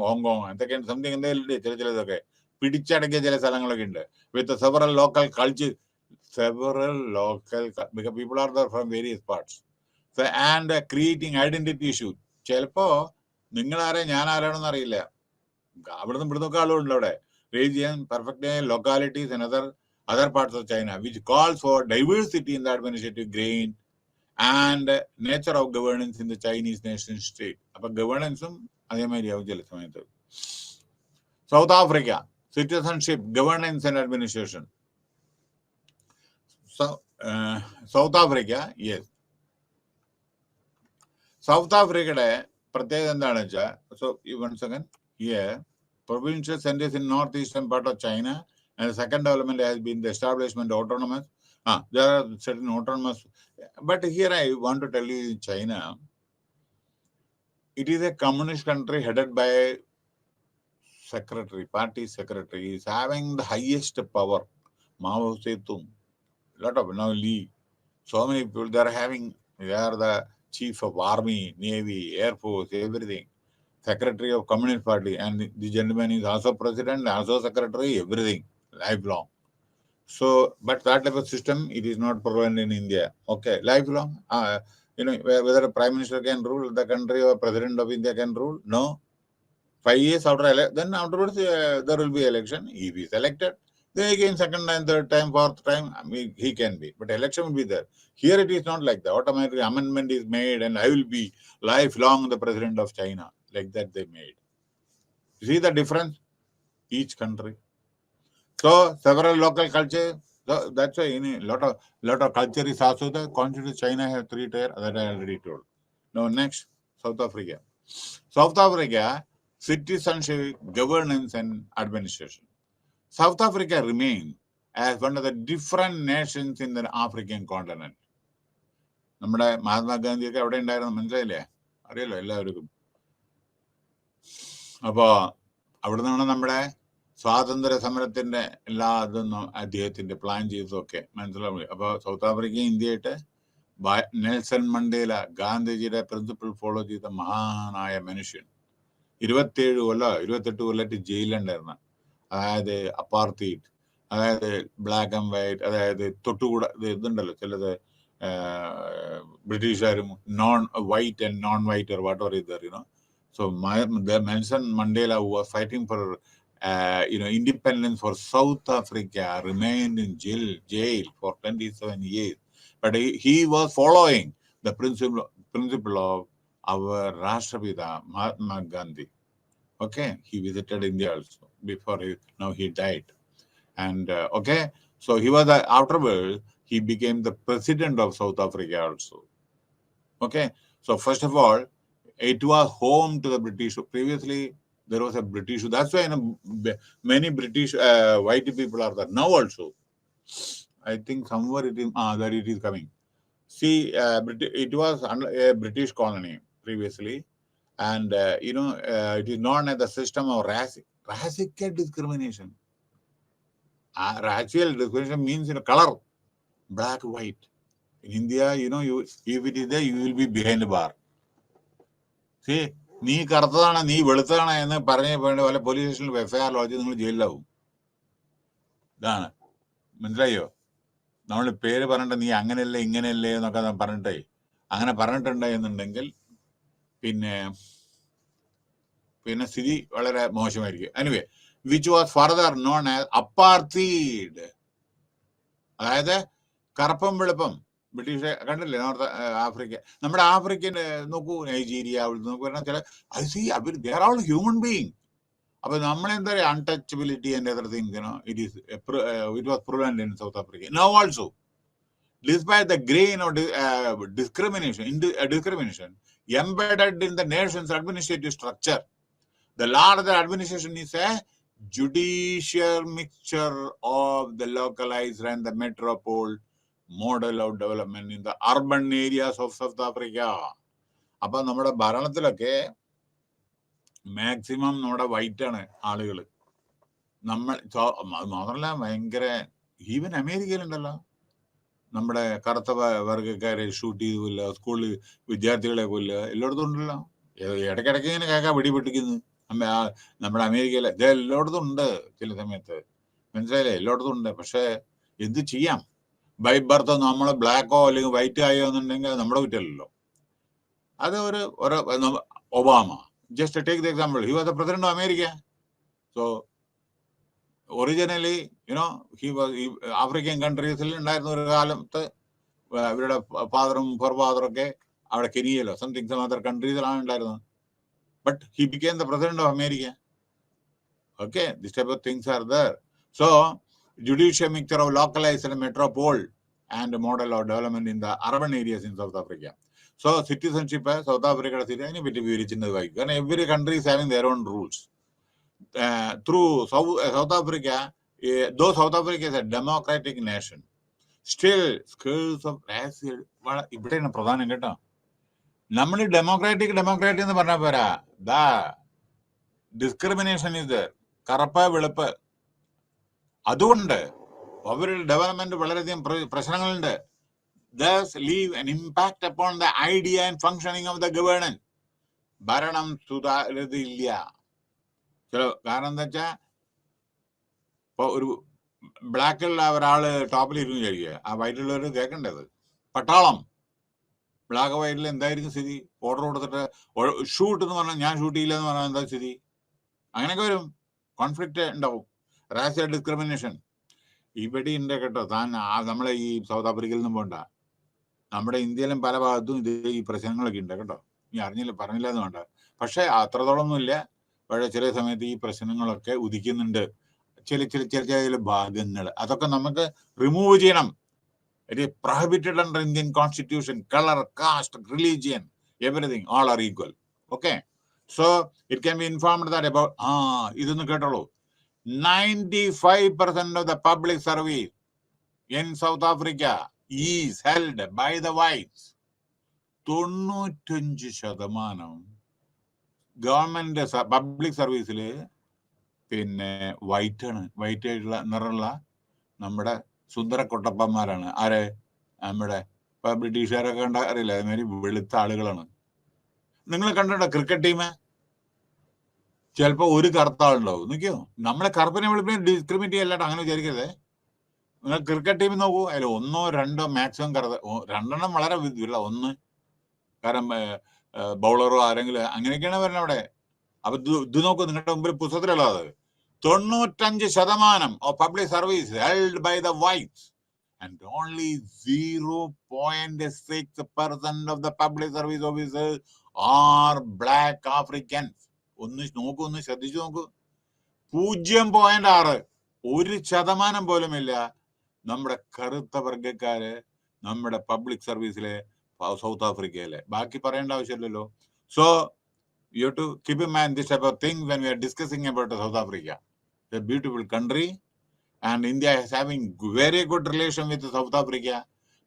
ഹോങ്കോങ് എന്തൊക്കെ സംതിങ് എന്തെങ്കിലും ചിലതൊക്കെ പിടിച്ചടക്കിയ ചില സ്ഥലങ്ങളൊക്കെ ഉണ്ട്. With several local culture, because people are there from various parts. So, and creating identity issues. ചിലപ്പോ നിങ്ങളാരെ ഞാൻ ആരാണെന്ന് അറിയില്ല, അവിടുന്ന് ഇവിടുന്നൊക്കെ ആളുകളുണ്ട് അവിടെ. Region, perfect localities and other parts of China, which calls for diversity in the administrative grain and nature of governance in the Chinese nation state. അപ്പൊ ഗവേണൻസും അതേമാതിരിയാവും ചില സമയത്ത്. South Africa, citizenship, governance and administration. South Africa, yes. South Africa പ്രത്യേകത എന്താണെന്ന് വെച്ചാൽ, so once again here, provincial centers in northeastern part of China, and the second development has been the establishment of autonomous. There are certain autonomous, but here I want to tell you, in China, it is a communist country headed by party secretary is having the highest power. Mao Zedong, lot of now Lee, so many people they are the chief of army, navy, air force, everything. Secretary of Communist Party, and the gentleman is also president, also secretary, everything, lifelong. So, but that type of system, it is not prevalent in India. Okay, lifelong. Whether a prime minister can rule the country or president of India can rule, no. 5 years after then afterwards there will be election. If he is elected, then again second time, third time, fourth time, he can be. But election will be there. Here it is not like that. Automatic amendment is made, and I will be lifelong the president of China. Like that they made. You see the difference? Each country. So several local culture. So that's why lot of culture is also the constitution. China has 3 tier that I already told. Now next, South Africa. South Africa, citizenship, governance and administration. South Africa remains as one of the different nations in the African continent. നമ്മുടെ മഹാത്മാഗാന്ധിയൊക്കെ അവിടെ ഉണ്ടായിരുന്നു, മനസ്സിലായില്ലേ? അറിയല്ലോ എല്ലാവർക്കും. അപ്പോ അവിടെ നിന്നാണ് നമ്മുടെ സ്വാതന്ത്ര്യ സമരത്തിന്റെ എല്ലാ ഇതൊന്നും അദ്ദേഹത്തിന്റെ പ്ലാൻ ചെയ്തതൊക്കെ മനസ്സിലാവും. അപ്പൊ സൗത്ത് ആഫ്രിക്ക ഇന്ത്യയായിട്ട് നെൽസൺ മണ്ടേല, ഗാന്ധിജിയുടെ പ്രിൻസിപ്പിൾ ഫോളോ ചെയ്ത മഹാനായ മനുഷ്യൻ. 28 കൊല്ലമായിട്ട് ജയിലിലുണ്ടായിരുന്ന, അതായത് അപ്പാർത്തൈഡ്, അതായത് ബ്ലാക്ക് ആൻഡ് വൈറ്റ്, അതായത് തൊട്ടുകൂടാ ഇതുണ്ടല്ലോ ചിലത് ബ്രിട്ടീഷുകാരും non white and non white or whatever is there, So Nelson Mandela, who was fighting for independence for South Africa, remained in jail for 27 years. But he was following the principle of our Rashtrapita Mahatma Gandhi. Okay, he visited India also before now he died. And okay, so he was afterwards he became the president of South Africa also. Okay, so first of all, it was home to the British. Previously, there was a British. That's why many British white people are there now also. I think somewhere that it is coming. See, it was a British colony previously, and it is known as the system of racial discrimination. Racial discrimination means color, black, white. In India, if it is there, you will be behind the bar. See, നീ കറുത്തതാണ്, നീ വെളുത്തതാണ് എന്ന് പറഞ്ഞ പോലെ police സ്റ്റേഷനിൽ FIR lodge നിങ്ങൾ ജയിലിലാവും. ഇതാണ്, മനസ്സിലായോ? നമ്മൾ പേര് പറഞ്ഞിട്ട് നീ അങ്ങനെയല്ലേ ഇങ്ങനെയല്ലേ എന്നൊക്കെ പറഞ്ഞിട്ടേ, അങ്ങനെ പറഞ്ഞിട്ടുണ്ട് എന്നുണ്ടെങ്കിൽ പിന്നെ സ്ഥിതി വളരെ മോശമായിരിക്കും. Anyway, which was further known as apartheid, അതായത് കറുപ്പും വെളുപ്പം. ബ്രിട്ടീഷ് കണ്ടില്ലേ നോർത്ത് ആഫ്രിക്ക, നമ്മുടെ ആഫ്രിക്കൻ നോക്കൂ, നൈജീരിയ നോക്കൂ, ചില ഐ സി അവർ they are all human being. അപ്പൊ നമ്മളെന്താ പറയുക, untouchability and other things, it was prevalent in South Africa. Now also, despite the grain or discrimination embedded in the nation's administrative structure, the larger administration is a judicial mixture of the localized and the metropole model of development in the urban areas of South Africa. അപ്പൊ നമ്മുടെ ഭരണത്തിലൊക്കെ maximum നമ്മുടെ white ആണ് ആളുകൾ. നമ്മൾ മാത്രമല്ല, ഭയങ്കര even അമേരിക്കയിലുണ്ടല്ലോ നമ്മുടെ കറുത്ത വർഗ്ഗക്കാരെ ഷൂട്ട് ചെയ്ത് കൊല്ലുക, സ്കൂളിൽ വിദ്യാർത്ഥികളെ കൊല്ലുക, എല്ലായിടത്തും ഉണ്ടല്ലോ. ഇടയ്ക്കിടയ്ക്ക് ഇങ്ങനെ കേൾക്കാൻ വെടിപൊട്ടിക്കുന്നു നമ്മുടെ അമേരിക്കയിലെ. ഇത് എല്ലായിടത്തും ഉണ്ട് ചില സമയത്ത്, മനസ്സിലായില്ലേ? എല്ലായിടത്തും ഉണ്ട്. പക്ഷെ എന്ത് ചെയ്യാം, ബൈ ബർത്ത് നമ്മൾ ബ്ലാക്കോ അല്ലെങ്കിൽ വൈറ്റ് ആയോ എന്നുണ്ടെങ്കിൽ നമ്മുടെ കുറ്റമല്ലല്ലോ. അത് ഒരു Obama, just take the example, he was the president of America. So originally African കൺട്രീസിൽ ഉണ്ടായിരുന്ന ഒരു കാലത്ത് അവരുടെ ഫാദറും ഫോർഫാദറൊക്കെ അവിടെ കെനിയയിലോ സംതിങ് സം അതർ കൺട്രീസിലാണ് ഉണ്ടായിരുന്നത്. But he became the president of America. Okay, this type of things are there. So judicial mixture of localised metropole and model of development in the urban areas in South Africa. So citizenship South ആഫ്രിക്കയുടെ സ്ഥിതി അതിനെ പറ്റി വിവരിച്ചിട്ട് വായിക്കും. കാരണം every country is having their own rules. Through South Africa, though South Africa is a democratic nation, still skills of racial ഇവിടെയാണ് പ്രധാനം കേട്ടോ. നമ്മൾ ഡെമോക്രാറ്റിക് എന്ന് പറഞ്ഞാൽ പോരാ, ദാ ഡിസ്ക്രിമിനേഷൻ ഇത് കറുപ്പ് വെളുപ്പ്. അതുകൊണ്ട് അവരുടെ ഡെവലപ്മെന്റ് വളരെയധികം പ്രശ്നങ്ങളുണ്ട്. Thus leave an impact upon the idea and functioning of the governance. ഭരണം സുതാര്യതയില്ല. കാരണം എന്താ വെച്ചാ, ഇപ്പൊ ഒരു ബ്ലാക്കുള്ള ഒരാള് ടോപ്പിൽ ഇരുന്ന് വിചാരിക്കുക, ആ വൈറ്റുള്ളവർ കേൾക്കേണ്ടത്. പട്ടാളം ബ്ലാക്ക് വൈറ്റിൽ എന്തായിരിക്കും സ്ഥിതി? ഓർഡർ കൊടുത്തിട്ട് ഷൂട്ട് എന്ന് പറഞ്ഞാൽ ഞാൻ ഷൂട്ട് ചെയ്യില്ല എന്ന് പറഞ്ഞാൽ എന്താ സ്ഥിതി? അങ്ങനെയൊക്കെ വരും, കോൺഫ്ലിക്റ്റ് ഉണ്ടാവും, റാഷ്യൽ ഡിസ്ക്രിമിനേഷൻ. ഇവിടെ ഉണ്ട് കേട്ടോ. നമ്മളെ ഈ സൗത്ത് ആഫ്രിക്കയിൽ നിന്നും പോണ്ട, നമ്മുടെ ഇന്ത്യയിലും പല ഭാഗത്തും ഈ പ്രശ്നങ്ങളൊക്കെ ഉണ്ട് കേട്ടോ. നീ പറഞ്ഞില്ല എന്ന് വേണ്ട, പക്ഷെ അത്രത്തോളമൊന്നുമില്ല. പക്ഷേ ചില സമയത്ത് ഈ പ്രശ്നങ്ങളൊക്കെ ഉദിക്കുന്നുണ്ട്, ചില ഭാഗങ്ങൾ. അതൊക്കെ നമുക്ക് റിമൂവ് ചെയ്യണം. It is prohibited under Indian constitution. Colour, caste, religion, everything all are equal. Okay, so it can be informed that about ഇതൊന്ന് കേട്ടോളൂ. 95% of the public service in South Africa is held by the whites. 95% government public സർവീസിൽ white ആണ്. White ആയിട്ടുള്ള നിറമുള്ള നമ്മുടെ സുന്ദര കൊട്ടപ്പന്മാരാണ്. ആര്? നമ്മുടെ ഇപ്പൊ ബ്രിട്ടീഷുകാരൊക്കെ കണ്ട അറിയില്ല, അതുമാതിരി വെളുത്ത ആളുകളാണ്. നിങ്ങൾ കണ്ടിട്ടുണ്ടോ ക്രിക്കറ്റ് ടീം? ചിലപ്പോ ഒരു കറുത്ത ആളുണ്ടാവും. നോക്കിയോ, നമ്മളെ കറുപ്പിനെ വെളുപ്പിനെ ഡിസ്ക്രിമിനേറ്റ് ചെയ്യല്ലാട്ടോ, അങ്ങനെ വിചാരിക്കരുത്. നിങ്ങൾ ക്രിക്കറ്റ് ടീമിൽ നോക്കൂ, അതിൽ 1 or 2 മാക്സിമം കറുത്ത, 2 വളരെ വില, 1 കാരണം ബൗളറോ ആരെങ്കിലും അങ്ങനെയൊക്കെയാണ് വരുന്നത് അവിടെ. അപ്പൊ ഇത് നോക്കൂ, നിങ്ങളുടെ മുമ്പിൽ പുസ്തകത്തിലുള്ളത് 95% of public service held by the whites and only 0.6% of the public service officers are black Africans. ഒന്ന് ശ്രദ്ധിച്ചു നോക്കൂ. 0.6, 1% പോലുമില്ല നമ്മുടെ കറുത്ത വർഗ്ഗക്കാര് നമ്മുടെ പബ്ലിക് സർവീസിലെ സൗത്ത് ആഫ്രിക്കയിലെ. ബാക്കി പറയേണ്ട ആവശ്യമില്ലല്ലോ. So you have to keep in mind this type of thing when we are discussing about South Africa. It's a beautiful country and India is having very good relation with South Africa.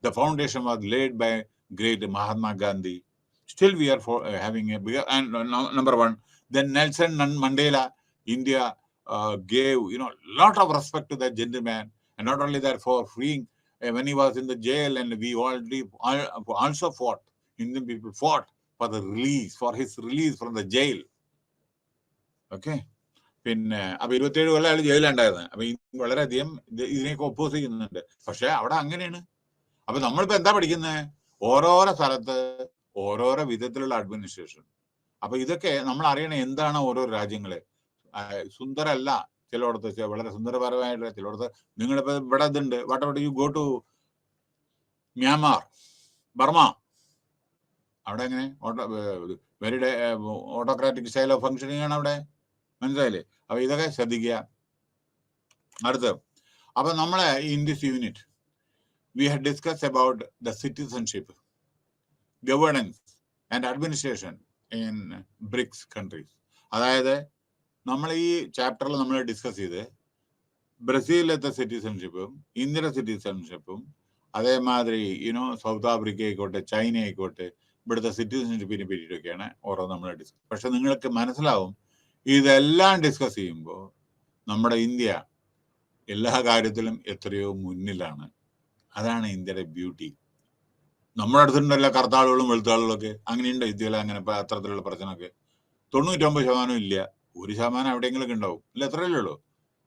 The foundation was laid by great Mahatma Gandhi. Still we are having a bigger, and number 1, then Nelson Mandela, India gave lot of respect to that gentleman, and not only that, for freeing when he was in the jail, and we also fought, Indian people fought for his release from the jail. Okay, പിന്നെ അപ്പൊ 27 കൊല്ലം അയാൾ ജയിലുണ്ടായിരുന്നത്. അപ്പൊ വളരെയധികം ഇതിനെയൊക്കെ oppose ചെയ്യുന്നുണ്ട്. പക്ഷെ അവിടെ അങ്ങനെയാണ്. അപ്പൊ നമ്മളിപ്പോ എന്താ പഠിക്കുന്നത്? ഓരോരോ സ്ഥലത്ത് ഓരോരോ വിധത്തിലുള്ള അഡ്മിനിസ്ട്രേഷൻ. അപ്പൊ ഇതൊക്കെ നമ്മൾ അറിയണേ എന്താണ് ഓരോ രാജ്യങ്ങള്. സുന്ദരല്ല ചിലയിടത്ത്, വളരെ സുന്ദരപരമായിട്ട് ചിലയിടത്ത്. നിങ്ങളിപ്പോ ഇവിടെ ഇതുണ്ട്, whatever you go to Myanmar, Burma, അവിടെ എങ്ങനെ very autocratic style of functioning ആണ് അവിടെ. മനസ്സിലായില്ലേ? അപ്പൊ ഇതൊക്കെ ശ്രദ്ധിക്കുക. അടുത്ത്, അപ്പൊ നമ്മളെ in this unit we had discussed about the citizenship, governance and administration in BRICS countries. അതായത് നമ്മൾ ഈ ചാപ്റ്ററിൽ നമ്മൾ ഡിസ്കസ് ചെയ്ത് ബ്രസീലിലത്തെ സിറ്റിസൺഷിപ്പും ഇന്ത്യയുടെ സിറ്റിസൺഷിപ്പും അതേമാതിരി സൗത്ത് ആഫ്രിക്ക ആയിക്കോട്ടെ, ചൈന ആയിക്കോട്ടെ, ഇവിടുത്തെ സിറ്റിസൺഷിപ്പിനെ പറ്റിയിട്ടൊക്കെയാണ് ഓരോ നമ്മൾ ഡിസ്കസ്. പക്ഷെ നിങ്ങൾക്ക് മനസ്സിലാവും, ഇതെല്ലാം ഡിസ്കസ് ചെയ്യുമ്പോൾ നമ്മുടെ ഇന്ത്യ എല്ലാ കാര്യത്തിലും എത്രയോ മുന്നിലാണ്. അതാണ് ഇന്ത്യയുടെ ബ്യൂട്ടി. നമ്മുടെ അടുത്തുണ്ടല്ല കറുത്ത ആളുകളും വെളുത്ത ആളുകളൊക്കെ. അങ്ങനെയുണ്ട് ഇന്ത്യയിൽ അങ്ങനെ അത്തരത്തിലുള്ള പ്രശ്നമൊക്കെ. 99% ഇല്ല, 1% എവിടെയെങ്കിലൊക്കെ ഉണ്ടാവും. ഇല്ല, എത്രയല്ലേ ഉള്ളൂ.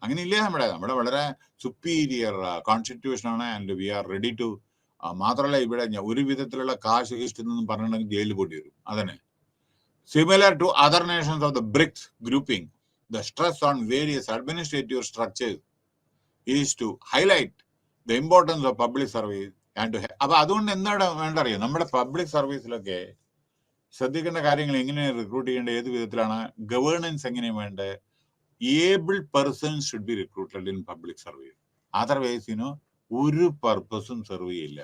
അങ്ങനെ ഇല്ല. നമ്മുടെ വളരെ സുപ്പീരിയർ കോൺസ്റ്റിറ്റ്യൂഷൻ ആണ്. And we are ready to. മാത്രമല്ല, ഇവിടെ ഒരു വിധത്തിലുള്ള കാശ് ഹിസ്റ്റെന്നൊന്നും പറഞ്ഞിട്ടുണ്ടെങ്കിൽ ജയിലിൽ പോണ്ടി വരും. അതന്നെ. Similar to other nations of the BRICS grouping, the stress on various administrative structures is to highlight the importance of public service and to. അപ്പൊ അതുകൊണ്ട് എന്താണ് വേണ്ടറിയോ? നമ്മുടെ പബ്ലിക് സർവീസിലൊക്കെ ശ്രദ്ധിക്കേണ്ട കാര്യങ്ങൾ, എങ്ങനെ റിക്രൂട്ട് ചെയ്യേണ്ടത്, ഏത് വിധത്തിലാണ്, ഗവേണൻസ് എങ്ങനെയാണ് വേണ്ടത്. Able persons should be recruited in public service. Otherwise ഒരു പർപ്പസും സെർവ് ചെയ്യില്ല.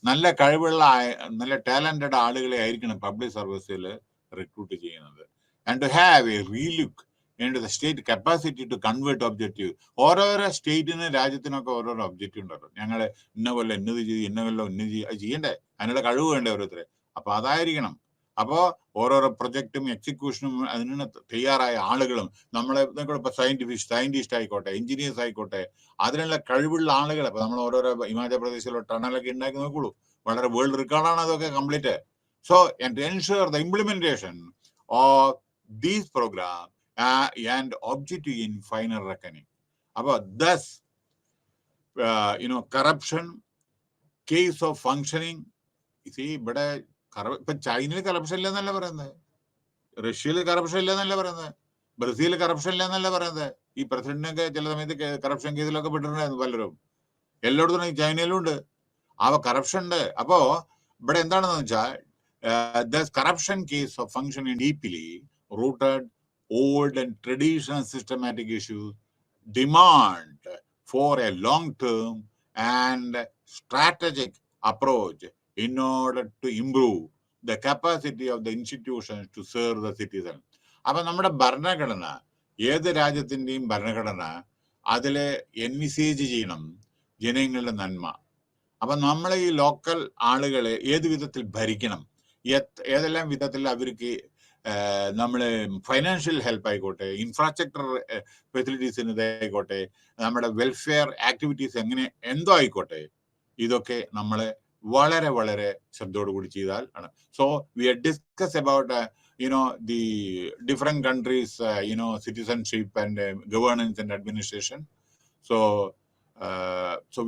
നല്ല കഴിവുള്ള, നല്ല ടാലന്റഡ് ആളുകളെ ആയിരിക്കണം പബ്ലിക് സർവീസിൽ റിക്രൂട്ട് ചെയ്യുന്നത്. And to have a relook into the state capacity to convert objective. ഓരോരോ സ്റ്റേറ്റിന്, രാജ്യത്തിനൊക്കെ ഓരോരോ ഒബ്ജക്റ്റീവ് ഉണ്ടല്ലോ. ഞങ്ങൾ ഇന്ന കൊല്ലം ഇന്നത് ചെയ്ത്, ഇന്ന കൊല്ലം ഇന്നത് അത് ചെയ്യണ്ടേ, അതിനുള്ള കഴിവ് വേണ്ടേ ഓരോരുത്തരെ. അപ്പൊ അതായിരിക്കണം. അപ്പോ ഓരോരോ പ്രൊജക്റ്റും എക്സിക്യൂഷനും അതിന് തയ്യാറായ ആളുകളും, നമ്മളെ ഇപ്പൊ സയന്റിസ്റ്റ് ആയിക്കോട്ടെ, എഞ്ചിനീയേഴ്സ് ആയിക്കോട്ടെ, അതിനുള്ള കഴിവുള്ള ആളുകൾ. അപ്പൊ നമ്മൾ ഓരോരോ ഹിമാചൽ പ്രദേശിലുള്ള ടണലൊക്കെ ഉണ്ടാക്കി നോക്കുള്ളൂ. വളരെ വേൾഡ് റെക്കോർഡാണ് അതൊക്കെ complete. So to ensure the implementation of these programs and objective in final reckoning. About thus, corruption, case of functioning. You see, but ഇപ്പൊ ചൈനയിൽ കറപ്ഷൻ ഇല്ലെന്നല്ല പറയുന്നത്, റഷ്യയിൽ കറപ്ഷൻ ഇല്ലെന്നല്ല പറയുന്നത്, ബ്രസീലിൽ കറപ്ഷൻ ഇല്ലെന്നല്ല പറയുന്നത്. ഈ പ്രസിഡന്റിനൊക്കെ ചില സമയത്ത് കറപ്ഷൻ കേസിലൊക്കെ പെട്ടിട്ടുണ്ടായിരുന്നു പലരും. എല്ലായിടത്തും ഈ ചൈനയിലും ഉണ്ട്. ആ കറപ്ഷൻ ഉണ്ട്. അപ്പോ ഇവിടെ എന്താണെന്ന് വെച്ചാൽ, the corruption case of functioning deeply rooted old and traditional systematic issues demand for a long-term and strategic approach in order to improve the capacity of the institutions to serve the citizen. അപ്പൊ നമ്മുടെ ഭരണഘടന, ഏത് രാജ്യത്തിന്റെയും ഭരണഘടന അതില് envisage ചെയ്യണം ജനങ്ങളുടെ നന്മ. അപ്പൊ നമ്മളെ ഈ ലോക്കൽ ആളുകളെ ഏത് വിധത്തിൽ ഭരിക്കണം, ഏതെല്ലാം വിധത്തിൽ അവർക്ക് നമ്മള് ഫൈനാൻഷ്യൽ ഹെൽപ്പ് ആയിക്കോട്ടെ, ഇൻഫ്രാസ്ട്രക്ചർ ഫെസിലിറ്റീസിന് ഇതായിക്കോട്ടെ, നമ്മുടെ വെൽഫെയർ ആക്ടിവിറ്റീസ് എങ്ങനെ എന്തോ ആയിക്കോട്ടെ, ഇതൊക്കെ നമ്മള് വളരെ വളരെ ശ്രദ്ധയോടുകൂടി ചെയ്താൽ ആണ്. So we are discuss about the different countries citizenship and governance and administration. So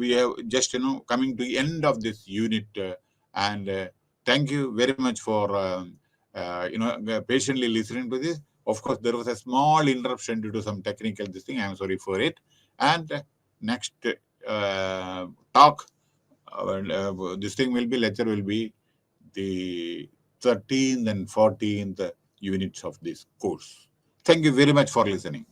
we have just coming to the end of this unit, and thank you very much for patiently listening to this. Of course, there was a small interruption due to some technical this thing. I am sorry for it. And next talk, this thing will be, lecture will be the 13th and 14th units of this course. Thank you very much for listening.